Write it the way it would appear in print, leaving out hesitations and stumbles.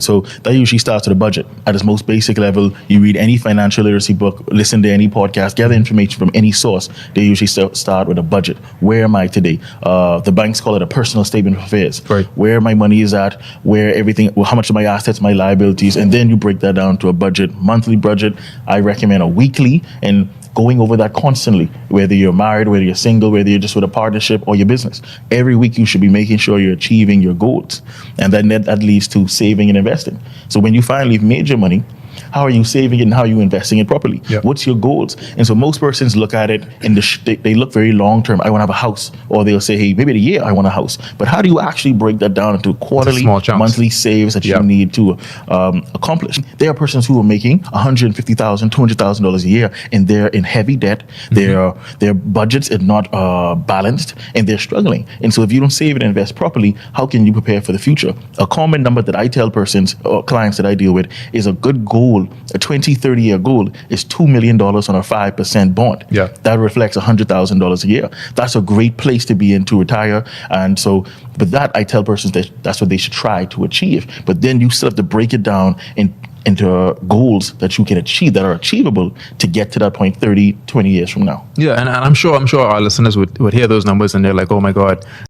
So that usually starts with a budget. At its most basic level, you read any financial literacy book, listen to any podcast, gather information from any source. They usually start with a budget. Where am I today? The banks call it a personal statement of affairs. Right. Where my money is at, where everything, how much of my assets, my liabilities, and then you break that down to a budget, monthly budget. I recommend a weekly, and going over that constantly, whether you're married, whether you're single, whether you're just with a partnership or your business. Every week you should be making sure you're achieving your goals. And then that leads to saving and investing. So when you finally made your money, how are you saving it and how are you investing it properly? Yeah. What's your goals? And so most persons look at it in they look very long term. I want to have a house, or they'll say, hey, maybe in a year I want a house. But how do you actually break that down into quarterly, small chunks. monthly saves that you need to accomplish? There are persons who are making $150,000, $200,000 a year, and they're in heavy debt. Their budgets are not balanced, and they're struggling. And so if you don't save and invest properly, how can you prepare for the future? A common number that I tell persons or clients that I deal with is a good goal, a 20, 30-year goal is $2 million on a 5% bond. Yeah. That reflects $100,000 a year. That's a great place to be in to retire. And so, but that I tell persons that that's what they should try to achieve. But then you still have to break it down into goals that you can achieve, that are achievable to get to that point 30, 20 years from now. Yeah, and I'm sure our listeners would hear those numbers and they're like, oh my God,